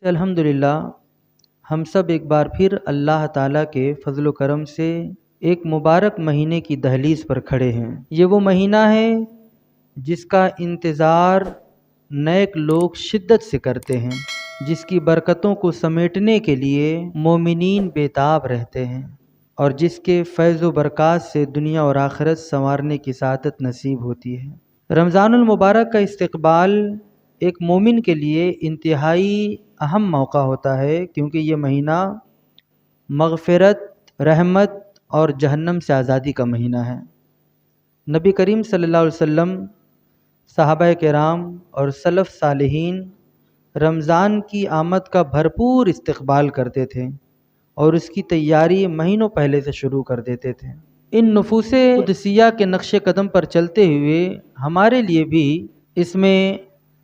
الحمدللہ ہم سب ایک بار پھر اللہ تعالیٰ کے فضل و کرم سے ایک مبارک مہینے کی دہلیز پر کھڑے ہیں۔ یہ وہ مہینہ ہے جس کا انتظار نیک لوگ شدت سے کرتے ہیں، جس کی برکتوں کو سمیٹنے کے لیے مومنین بیتاب رہتے ہیں، اور جس کے فیض و برکات سے دنیا اور آخرت سنوارنے کی سعادت نصیب ہوتی ہے۔ رمضان المبارک کا استقبال ایک مومن کے لیے انتہائی اہم موقع ہوتا ہے، کیونکہ یہ مہینہ مغفرت، رحمت اور جہنم سے آزادی کا مہینہ ہے۔ نبی کریم صلی اللہ علیہ وسلم، صحابہ کرام اور سلف صالحین رمضان کی آمد کا بھرپور استقبال کرتے تھے اور اس کی تیاری مہینوں پہلے سے شروع کر دیتے تھے۔ ان نفوس قدسیہ کے نقش قدم پر چلتے ہوئے ہمارے لیے بھی اس میں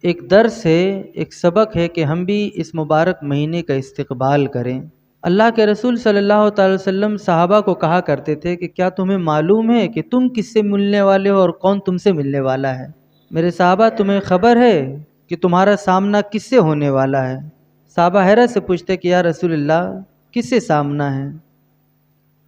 ایک درس ہے، ایک سبق ہے کہ ہم بھی اس مبارک مہینے کا استقبال کریں۔ اللہ کے رسول صلی اللہ تعالی وسلم صحابہ کو کہا کرتے تھے کہ کیا تمہیں معلوم ہے کہ تم کس سے ملنے والے ہو اور کون تم سے ملنے والا ہے؟ میرے صحابہ، تمہیں خبر ہے کہ تمہارا سامنا کس سے ہونے والا ہے؟ صحابہ حیرت سے پوچھتے کہ یا رسول اللہ، کس سے سامنا ہے؟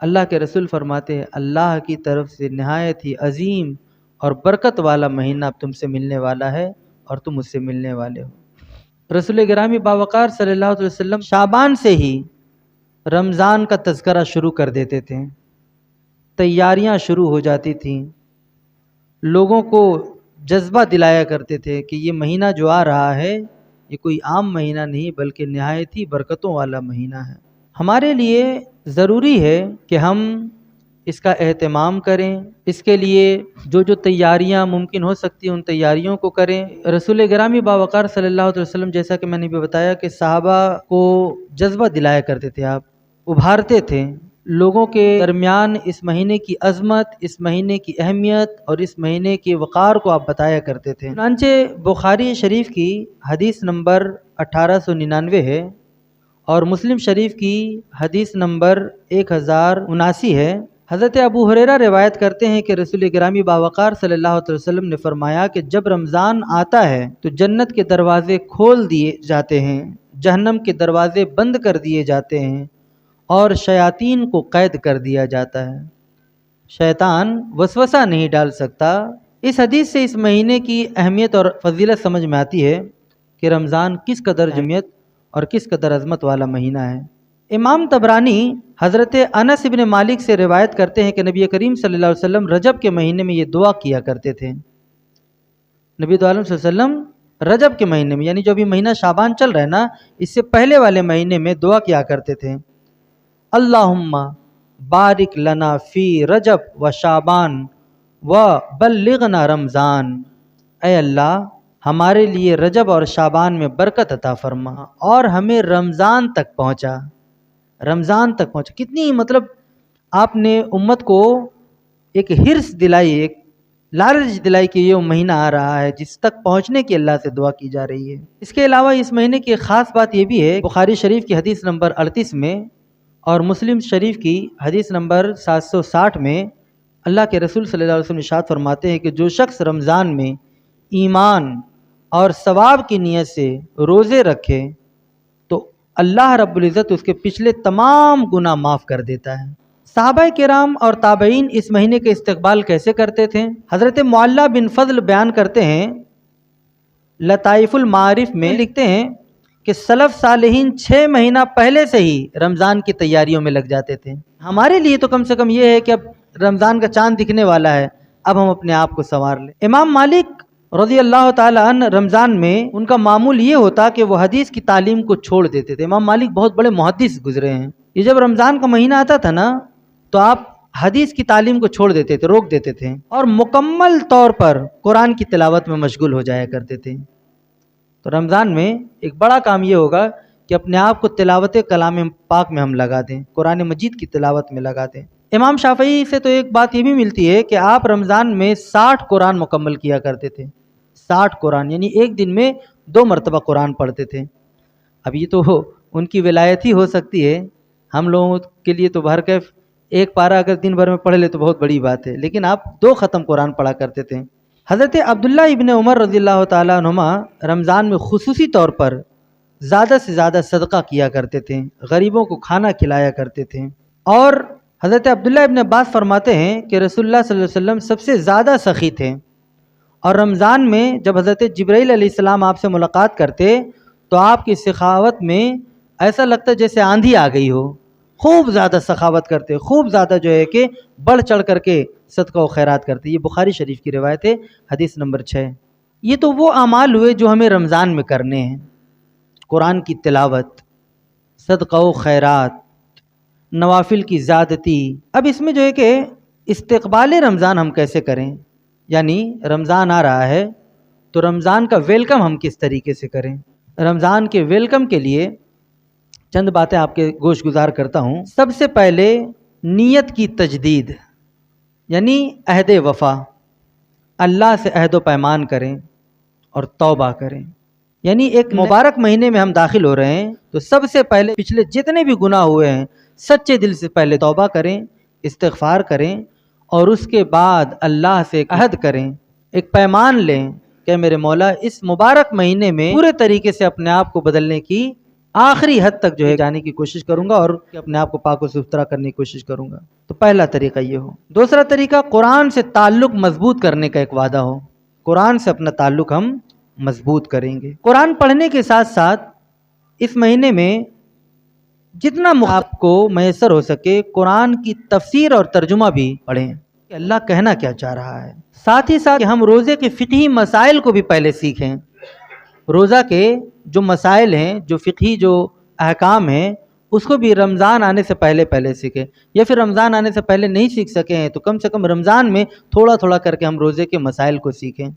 اللہ کے رسول فرماتے ہیں اللہ کی طرف سے نہایت ہی عظیم اور برکت والا مہینہ اب تم سے ملنے والا ہے اور تم اس سے ملنے والے ہو۔ رسول گرامی باوقار صلی اللہ علیہ وسلم شعبان سے ہی رمضان کا تذکرہ شروع کر دیتے تھے، تیاریاں شروع ہو جاتی تھیں، لوگوں کو جذبہ دلایا کرتے تھے کہ یہ مہینہ جو آ رہا ہے یہ کوئی عام مہینہ نہیں بلکہ نہایت ہی برکتوں والا مہینہ ہے۔ ہمارے لیے ضروری ہے کہ ہم اس کا اہتمام کریں، اس کے لیے جو تیاریاں ممکن ہو سکتی ہیں ان تیاریوں کو کریں۔ رسول گرامی باوقار صلی اللہ علیہ وسلم، جیسا کہ میں نے بھی بتایا کہ صحابہ کو جذبہ دلایا کرتے تھے، آپ ابھارتے تھے لوگوں کے درمیان اس مہینے کی عظمت، اس مہینے کی اہمیت اور اس مہینے کے وقار کو آپ بتایا کرتے تھے۔ چنانچہ بخاری شریف کی حدیث نمبر 1899 ہے اور مسلم شریف کی حدیث نمبر 1079 ہے۔ حضرت ابو ہریرہ روایت کرتے ہیں کہ رسول گرامی باوقار صلی اللہ علیہ وسلم نے فرمایا کہ جب رمضان آتا ہے تو جنت کے دروازے کھول دیے جاتے ہیں، جہنم کے دروازے بند کر دیے جاتے ہیں اور شیاطین کو قید کر دیا جاتا ہے، شیطان وسوسہ نہیں ڈال سکتا۔ اس حدیث سے اس مہینے کی اہمیت اور فضیلت سمجھ میں آتی ہے کہ رمضان کس قدر اہمیت اور کس قدر عظمت والا مہینہ ہے۔ امام طبرانی حضرت انس ابن مالک سے روایت کرتے ہیں کہ نبی کریم صلی اللہ علیہ وسلم رجب کے مہینے میں یہ دعا کیا کرتے تھے۔ نبی عالم صلی اللہ علیہ وسلم رجب کے مہینے میں، یعنی جو ابھی مہینہ شعبان چل رہا ہے نا، اس سے پہلے والے مہینے میں دعا کیا کرتے تھے، اللہم بارک لنا فی رجب و شعبان و بلغنا رمضان۔ اے اللہ، ہمارے لیے رجب اور شعبان میں برکت عطا فرما اور ہمیں رمضان تک پہنچا، رمضان تک پہنچا۔ کتنی آپ نے امت کو ایک حرص دلائی، ایک لالچ دلائی کہ یہ مہینہ آ رہا ہے جس تک پہنچنے کی اللہ سے دعا کی جا رہی ہے۔ اس کے علاوہ اس مہینے کی ایک خاص بات یہ بھی ہے، بخاری شریف کی حدیث نمبر 38 میں اور مسلم شریف کی حدیث نمبر 760 میں اللہ کے رسول صلی اللہ علیہ وسلم ارشاد فرماتے ہیں کہ جو شخص رمضان میں ایمان اور ثواب کی نیت سے روزے رکھے تو اللہ رب العزت اس کے پچھلے تمام گناہ معاف کر دیتا ہے۔ صحابہ کرام اور تابعین اس مہینے کے استقبال کیسے کرتے تھے؟ حضرت معلّہ بن فضل بیان کرتے ہیں، لطائف المعارف میں لکھتے ہیں کہ سلف صالحین 6 مہینہ پہلے سے ہی رمضان کی تیاریوں میں لگ جاتے تھے۔ ہمارے لیے تو کم سے کم یہ ہے کہ اب رمضان کا چاند دکھنے والا ہے، اب ہم اپنے آپ کو سنوار لیں۔ امام مالک رضی اللہ تعالی عنہ رمضان میں ان کا معمول یہ ہوتا کہ وہ حدیث کی تعلیم کو چھوڑ دیتے تھے۔ امام مالک بہت بڑے محدث گزرے ہیں، یہ جب رمضان کا مہینہ آتا تھا نا تو آپ حدیث کی تعلیم کو چھوڑ دیتے تھے، روک دیتے تھے اور مکمل طور پر قرآن کی تلاوت میں مشغول ہو جایا کرتے تھے۔ تو رمضان میں ایک بڑا کام یہ ہوگا کہ اپنے آپ کو تلاوت کلام پاک میں ہم لگا دیں، قرآن مجید کی تلاوت میں لگا دیں۔ امام شافعی سے تو ایک بات یہ بھی ملتی ہے کہ آپ رمضان میں 60 قرآن مکمل کیا کرتے تھے، 60 قرآن، یعنی ایک دن میں 2 مرتبہ قرآن پڑھتے تھے۔ اب یہ تو ان کی ولایت ہی ہو سکتی ہے، ہم لوگوں کے لیے تو بہرکیف ایک پارہ اگر دن بھر میں پڑھ لے تو بہت بڑی بات ہے، لیکن آپ 2 ختم قرآن پڑھا کرتے تھے۔ حضرت عبداللہ ابن عمر رضی اللہ تعالیٰ عنہما رمضان میں خصوصی طور پر زیادہ سے زیادہ صدقہ کیا کرتے تھے، غریبوں کو کھانا کھلایا کرتے تھے۔ اور حضرت عبداللہ ابن عباس فرماتے ہیں کہ رسول اللہ صلی اللہ علیہ وسلم سب سے زیادہ سخی تھے، اور رمضان میں جب حضرت جبرائیل علیہ السلام آپ سے ملاقات کرتے تو آپ کی سخاوت میں ایسا لگتا جیسے آندھی آ گئی ہو، خوب زیادہ سخاوت کرتے، خوب زیادہ جو ہے کہ بڑھ چڑھ کر کے صدقہ و خیرات کرتے۔ یہ بخاری شریف کی روایت ہے، حدیث نمبر 6۔ یہ تو وہ اعمال ہوئے جو ہمیں رمضان میں کرنے ہیں، قرآن کی تلاوت، صدقہ و خیرات، نوافل کی زیادتی۔ اب اس میں جو ہے کہ استقبال رمضان ہم کیسے کریں، یعنی رمضان آ رہا ہے تو رمضان کا ویلکم ہم کس طریقے سے کریں۔ رمضان کے ویلکم کے لیے چند باتیں آپ کے گوش گزار کرتا ہوں۔ سب سے پہلے نیت کی تجدید، یعنی عہد وفا، اللہ سے عہد و پیمان کریں اور توبہ کریں۔ یعنی ایک مبارک مہینے میں ہم داخل ہو رہے ہیں تو سب سے پہلے پچھلے جتنے بھی گناہ ہوئے ہیں سچے دل سے پہلے توبہ کریں، استغفار کریں، اور اس کے بعد اللہ سے ایک عہد کریں، ایک پیمان لیں کہ میرے مولا اس مبارک مہینے میں پورے طریقے سے اپنے آپ کو بدلنے کی آخری حد تک جو ہے جانے کی کوشش کروں گا اور اپنے آپ کو پاک و ستھرا کرنے کی کوشش کروں گا۔ تو پہلا طریقہ یہ ہو۔ دوسرا طریقہ قرآن سے تعلق مضبوط کرنے کا ایک وعدہ ہو، قرآن سے اپنا تعلق ہم مضبوط کریں گے۔ قرآن پڑھنے کے ساتھ ساتھ اس مہینے میں جتنا آپ کو میسر ہو سکے قرآن کی تفسیر اور ترجمہ بھی پڑھیں کہ اللہ کہنا کیا چاہ رہا ہے۔ ساتھ ہی ساتھ ہم روزے کے فقہی مسائل کو بھی پہلے سیکھیں۔ روزہ کے جو مسائل ہیں، جو فقہی جو احکام ہیں، اس کو بھی رمضان آنے سے پہلے سیکھیں، یا پھر رمضان آنے سے پہلے نہیں سیکھ سکے ہیں تو کم سے کم رمضان میں تھوڑا تھوڑا کر کے ہم روزے کے مسائل کو سیکھیں۔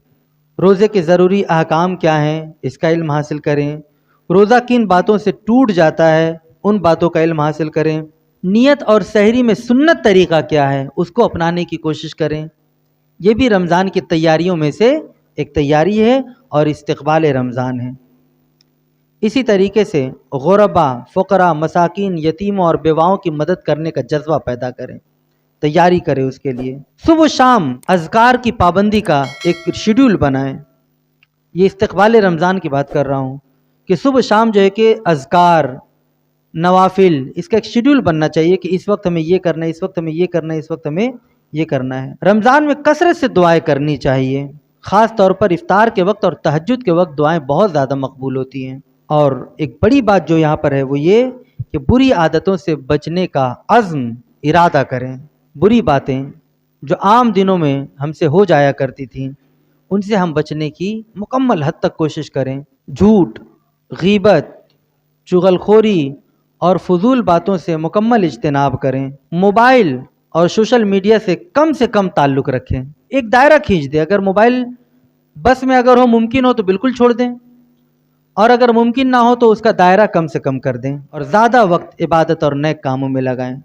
روزے کے ضروری احکام کیا ہیں اس کا علم حاصل کریں، روزہ کن باتوں سے ٹوٹ جاتا ہے ان باتوں کا علم حاصل کریں، نیت اور سحری میں سنت طریقہ کیا ہے اس کو اپنانے کی کوشش کریں۔ یہ بھی رمضان کی تیاریوں میں سے ایک تیاری ہے اور استقبال رمضان ہے۔ اسی طریقے سے غربا، فقراء، مساکین، یتیموں اور بیواؤں کی مدد کرنے کا جذبہ پیدا کریں، تیاری کریں اس کے لیے۔ صبح و شام اذکار کی پابندی کا ایک شیڈول بنائیں۔ یہ استقبال رمضان کی بات کر رہا ہوں کہ صبح شام جو ہے کہ اذکار، نوافل، اس کا ایک شیڈول بننا چاہیے کہ اس وقت ہمیں یہ کرنا ہے، اس وقت ہمیں یہ کرنا ہے، اس وقت ہمیں یہ کرنا ہے۔ رمضان میں کثرت سے دعائیں کرنی چاہیے، خاص طور پر افطار کے وقت اور تہجد کے وقت دعائیں بہت زیادہ مقبول ہوتی ہیں۔ اور ایک بڑی بات جو یہاں پر ہے وہ یہ کہ بری عادتوں سے بچنے کا عزم، ارادہ کریں۔ بری باتیں جو عام دنوں میں ہم سے ہو جایا کرتی تھیں ان سے ہم بچنے کی مکمل حد تک کوشش کریں۔ جھوٹ، غیبت، چغلخوری اور فضول باتوں سے مکمل اجتناب کریں۔ موبائل اور سوشل میڈیا سے کم تعلق رکھیں، ایک دائرہ کھینچ دیں۔ اگر موبائل بس میں اگر ہو، ممکن ہو تو بالکل چھوڑ دیں، اور اگر ممکن نہ ہو تو اس کا دائرہ کم سے کم کر دیں، اور زیادہ وقت عبادت اور نیک کاموں میں لگائیں۔